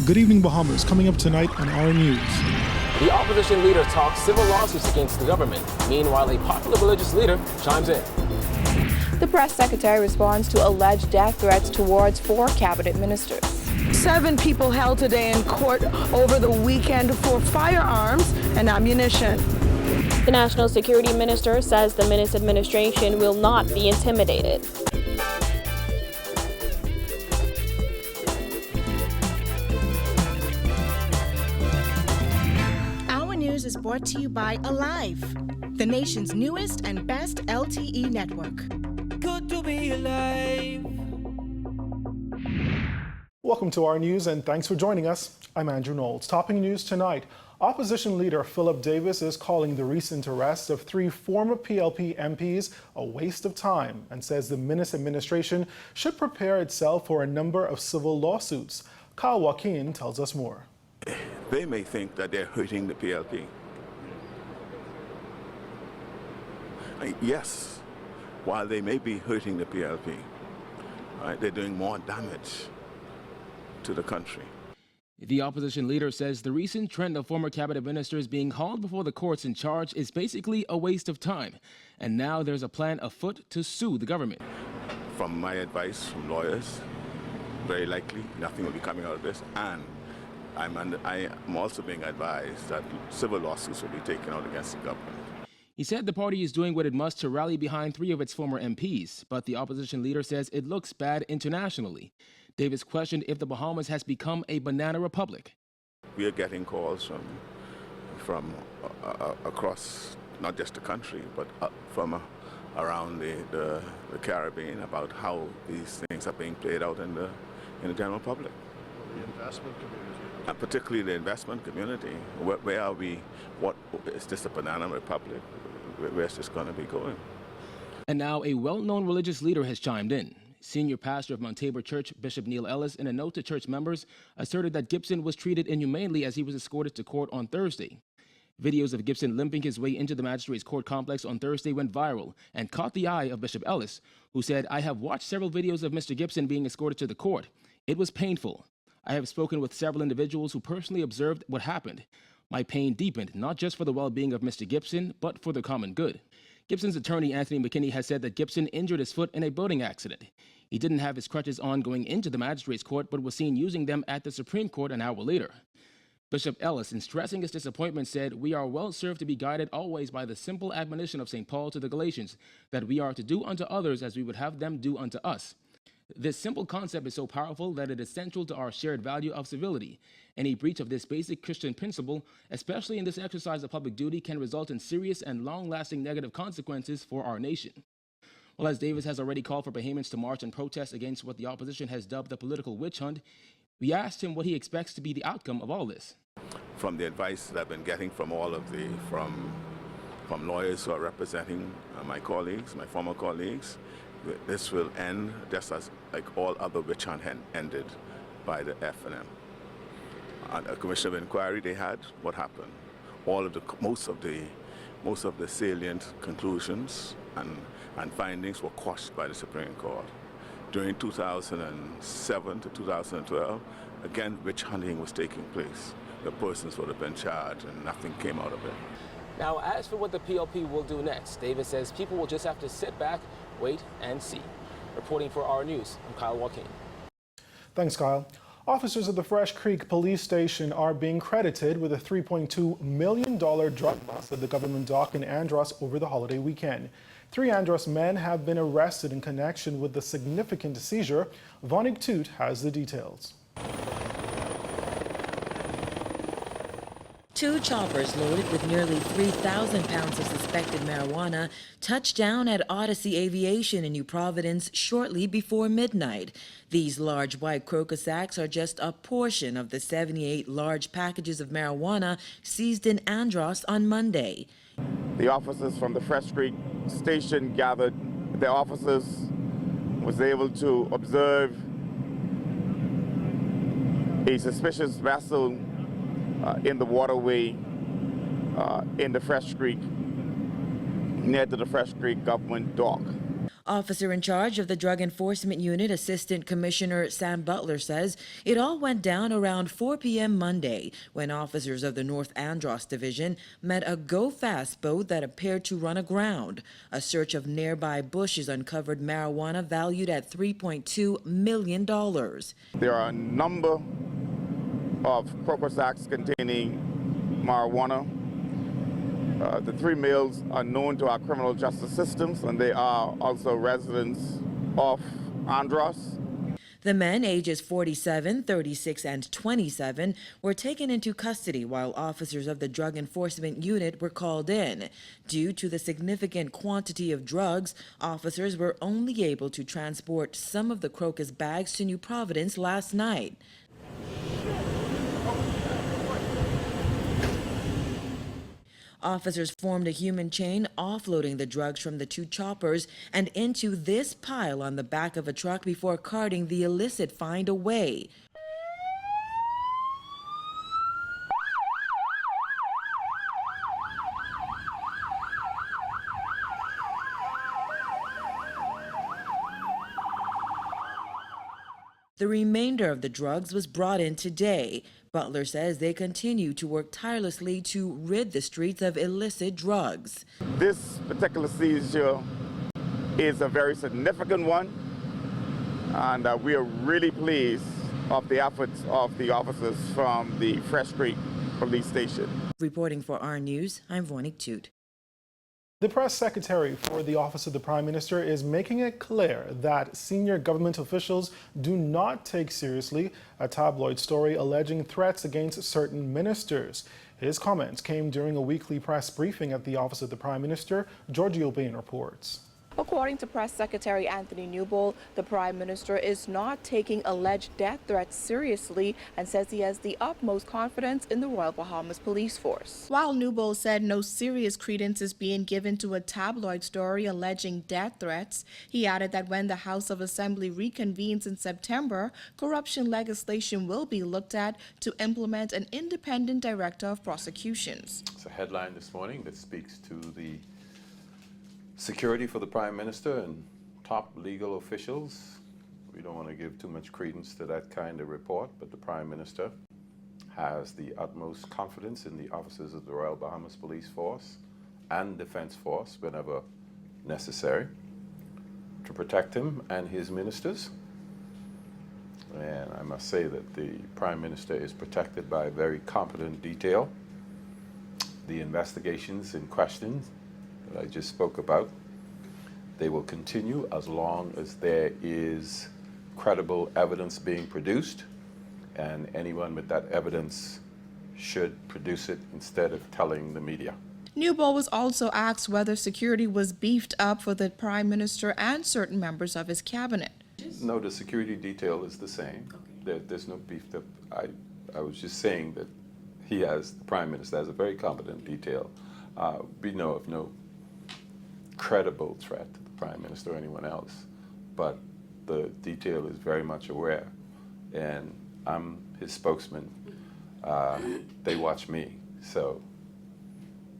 Good Evening Bahamas, coming up tonight on our news. The opposition leader talks civil lawsuits against the government. Meanwhile, a popular religious leader chimes in. The press secretary responds to alleged death threats towards 4 cabinet ministers. 7 people held today in court over the weekend for firearms and ammunition. The National Security Minister says the Minister administration will not be intimidated. Our news is brought to you by Alive, the nation's newest and best LTE network. Good to be alive. Welcome to our news and thanks for joining us. I'm Andrew Knowles. Topping news tonight, opposition leader Philip Davis is calling the recent arrest of 3 former PLP MPs a waste of time and says the Minister administration should prepare itself for a number of civil lawsuits. Kyle Joaquin tells us more. They may think that they're hurting the PLP. Yes, while they may be hurting the PLP, right, they're doing more damage to the country. The opposition leader says the recent trend of former cabinet ministers being hauled before the courts in charge is basically a waste of time. And now there's a plan afoot to sue the government. From my advice from lawyers, very likely nothing will be coming out of this. And I am also being advised that civil lawsuits will be taken out against the government. He said the party is doing what it must to rally behind 3 of its former MPs, but the opposition leader says it looks bad internationally. Davis questioned if the Bahamas has become a banana republic. We are getting calls from across, not just the country, but from around the Caribbean about how these things are being played out in the general public. The investment community. And particularly the investment community. Where are we? What is this, a banana republic? Where's this going to be going? And now a well-known religious leader has chimed in. Senior pastor of Mount Tabor Church, Bishop Neil Ellis, in a note to church members, asserted that Gibson was treated inhumanely as he was escorted to court on Thursday. Videos of Gibson limping his way into the magistrate's court complex on Thursday went viral and caught the eye of Bishop Ellis, who said, "I have watched several videos of Mr. Gibson being escorted to the court. It was painful. I have spoken with several individuals who personally observed what happened. My pain deepened, not just for the well-being of Mr. Gibson, but for the common good." Gibson's attorney, Anthony McKinney, has said that Gibson injured his foot in a boating accident. He didn't have his crutches on going into the magistrate's court, but was seen using them at the Supreme Court an hour later. Bishop Ellis, in stressing his disappointment, said, "We are well served to be guided always by the simple admonition of St. Paul to the Galatians, that we are to do unto others as we would have them do unto us. This simple concept is so powerful that it is central to our shared value of civility. Any breach of this basic Christian principle, especially in this exercise of public duty, can result in serious and long-lasting negative consequences for our nation." Well, as Davis has already called for Bahamians to march and protest against what the opposition has dubbed the political witch hunt, we asked him what he expects to be the outcome of all this. From the advice that I've been getting from all of from lawyers who are representing my colleagues, my former colleagues, this will end just as like all other witch hunt ended by the F&M. A commission of inquiry they had, what happened? Most of the salient conclusions and findings were quashed by the Supreme Court. During 2007 to 2012, again, witch hunting was taking place. The persons would have been charged and nothing came out of it. Now, as for what the PLP will do next, Davis says people will just have to sit back, wait, and see. Reporting for our news, I'm Kyle Joaquin. Thanks, Kyle. Officers of the Fresh Creek Police Station are being credited with a $3.2 million drug bust at the government dock in Andros over the holiday weekend. 3 Andros men have been arrested in connection with the significant seizure. Vonig Toot has the details. 2 choppers loaded with nearly 3,000 pounds of suspected marijuana touched down at Odyssey Aviation in New Providence shortly before midnight. These large white crocus sacks are just a portion of the 78 large packages of marijuana seized in Andros on Monday. The officers from the Fresh Creek Station gathered. The officers was able to observe a suspicious vessel in the waterway in the Fresh Creek, near to the Fresh Creek government dock. Officer in charge of the Drug Enforcement Unit, Assistant Commissioner Sam Butler, says it all went down around 4 p.m. Monday when officers of the North Andros Division met a go-fast boat that appeared to run aground. A search of nearby bushes uncovered marijuana valued at $3.2 million. There are a number of croaker sacks containing marijuana. The three males are known to our criminal justice systems, and they are also residents of Andros. The men, ages 47, 36, and 27, were taken into custody while officers of the Drug Enforcement Unit were called in. Due to the significant quantity of drugs, officers were only able to transport some of the crocus bags to New Providence last night. Officers formed a human chain, offloading the drugs from the two choppers and into this pile on the back of a truck before carting the illicit find away. The remainder of the drugs was brought in today. Butler says they continue to work tirelessly to rid the streets of illicit drugs. This particular seizure is a very significant one, and we are really pleased of the efforts of the officers from the Fresh Creek Police Station. Reporting for our News, I'm Vonik Toot. The press secretary for the Office of the Prime Minister is making it clear that senior government officials do not take seriously a tabloid story alleging threats against certain ministers. His comments came during a weekly press briefing at the Office of the Prime Minister. Giorgio Bain reports. According to Press Secretary Anthony Newbold, the Prime Minister is not taking alleged death threats seriously and says he has the utmost confidence in the Royal Bahamas Police Force. While Newbold said no serious credence is being given to a tabloid story alleging death threats, he added that when the House of Assembly reconvenes in September, corruption legislation will be looked at to implement an independent director of prosecutions. It's a headline this morning that speaks to the security for the Prime Minister and top legal officials. We don't want to give too much credence to that kind of report, but the Prime Minister has the utmost confidence in the officers of the Royal Bahamas Police Force and Defense Force whenever necessary to protect him and his ministers. And I must say that the Prime Minister is protected by a very competent detail. The investigations in question that I just spoke about, they will continue as long as there is credible evidence being produced, and anyone with that evidence should produce it instead of telling the media. Newbold was also asked whether security was beefed up for the Prime Minister and certain members of his cabinet. No, the security detail is the same. There's no beefed up. I was just saying that the Prime Minister has a very competent detail. We know of no credible threat to the Prime Minister or anyone else, but the detail is very much aware, and I'm his spokesman. They watch me, so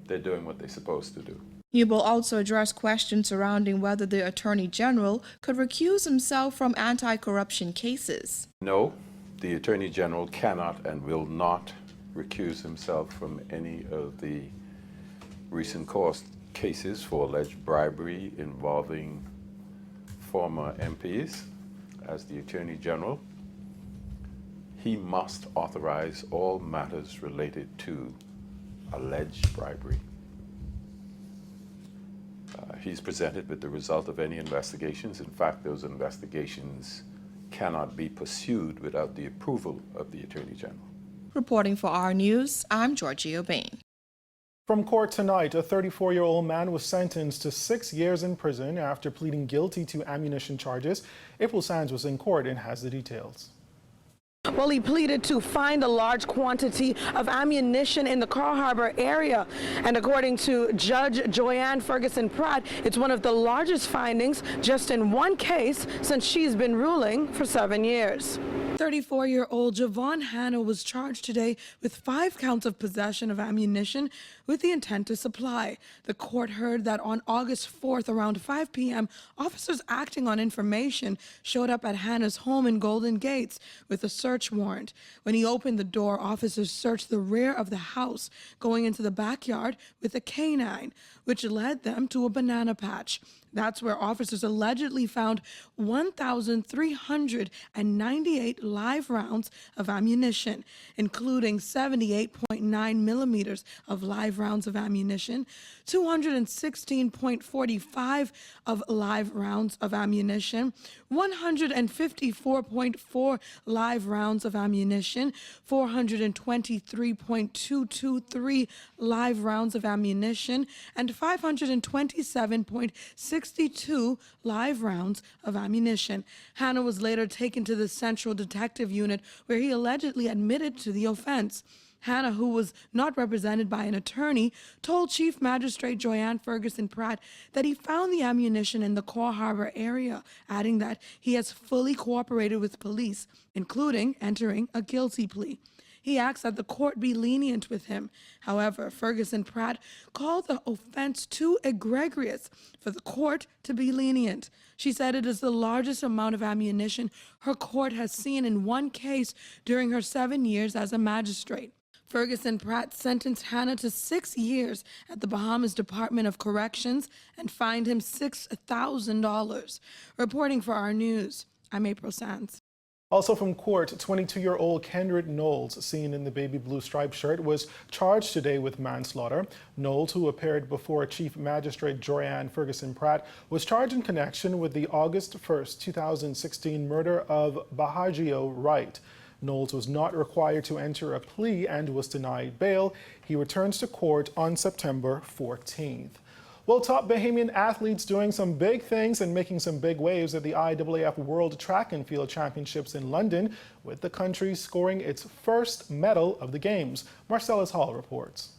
they're doing what they're supposed to do. Newbold also addressed questions surrounding whether the Attorney General could recuse himself from anti-corruption cases. No, the Attorney General cannot and will not recuse himself from any of the recent court cases for alleged bribery involving former MPs. As the Attorney General, he must authorize all matters related to alleged bribery. He's presented with the result of any investigations. In fact, those investigations cannot be pursued without the approval of the Attorney General. Reporting for our News, I'm Giorgio Bain. From court tonight, a 34-year-old man was sentenced to 6 years in prison after pleading guilty to ammunition charges. April Sands was in court and has the details. Well, he pleaded to find a large quantity of ammunition in the Carl Harbor area. And according to Judge Joyanne Ferguson Pratt, it's one of the largest findings just in one case since she's been ruling for 7 years. 34-year-old Javon Hanna was charged today with 5 counts of possession of ammunition with the intent to supply. The court heard that on August 4th around 5 p.m., officers acting on information showed up at Hanna's home in Golden Gates with a search warrant. When he opened the door, officers searched the rear of the house, going into the backyard with a canine, which led them to a banana patch. That's where officers allegedly found 1,398 live rounds of ammunition, including 78.9 millimeters of live rounds of ammunition, 216.45 of live rounds of ammunition, 154.4 live rounds of ammunition, 423.223 live rounds of ammunition, and 527.62 live rounds of ammunition. Hanna was later taken to the Central Detective Unit, where he allegedly admitted to the offense. Hanna, who was not represented by an attorney, told Chief Magistrate Joyanne Ferguson Pratt that he found the ammunition in the Core Harbor area, adding that he has fully cooperated with police, including entering a guilty plea. He asked that the court be lenient with him. However, Ferguson Pratt called the offense too egregious for the court to be lenient. She said it is the largest amount of ammunition her court has seen in one case during her 7 years as a magistrate. Ferguson Pratt sentenced Hanna to 6 years at the Bahamas Department of Corrections and fined him $6,000. Reporting for our news, I'm April Sands. Also from court, 22-year-old Kendrick Knowles, seen in the baby blue striped shirt, was charged today with manslaughter. Knowles, who appeared before Chief Magistrate Joyanne Ferguson Pratt, was charged in connection with the August 1st, 2016 murder of Bahagio Wright. Knowles was not required to enter a plea and was denied bail. He returns to court on September 14th. Well, top Bahamian athletes doing some big things and making some big waves at the IAAF World Track and Field Championships in London, with the country scoring its first medal of the Games. Marcellus Hall reports.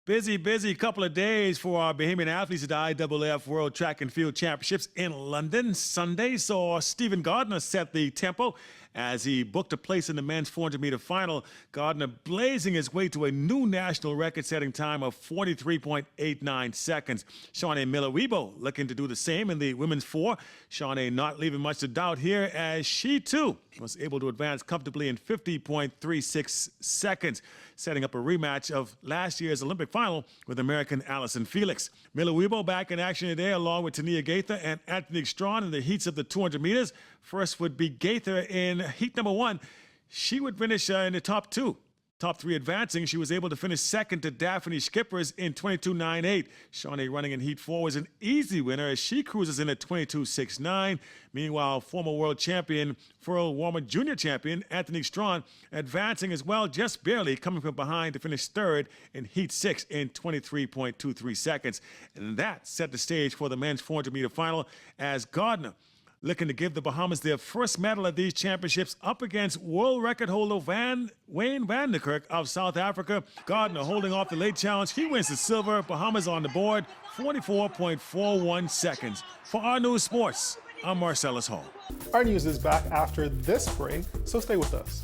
Busy couple of days for our Bahamian athletes at the IAAF World Track and Field Championships in London. Sunday saw Stephen Gardner set the tempo as he booked a place in the men's 400-meter final. Gardner blazing his way to a new national record-setting time of 43.89 seconds. Shawnee Miller-Weibo looking to do the same in the women's 4. Shawnee not leaving much to doubt here as she, too, was able to advance comfortably in 50.36 seconds, setting up a rematch of last year's Olympic final with American Allison Felix. Miller-Weibo back in action today along with Tania Gaither and Anthony Strawn in the heats of the 200 meters. First would be Gaither in heat number 1. She would finish in the top 2. Top 3 advancing. She was able to finish second to Daphne Skippers in 22.98. Shawnee running in heat 4 was an easy winner as she cruises in at 22.69. Meanwhile, former world champion, Furl Warmer Junior champion, Anthony Strawn, advancing as well, just barely coming from behind to finish third in heat 6 in 23.23 seconds. And that set the stage for the men's 400-meter final as Gardner looking to give the Bahamas their first medal at these championships up against world record holder Wayne van der Kerk of South Africa. Gardner holding off the late challenge. He wins the silver. Bahamas on the board, 44.41 seconds. For our news sports, I'm Marcellus Hall. Our news is back after this break, so stay with us.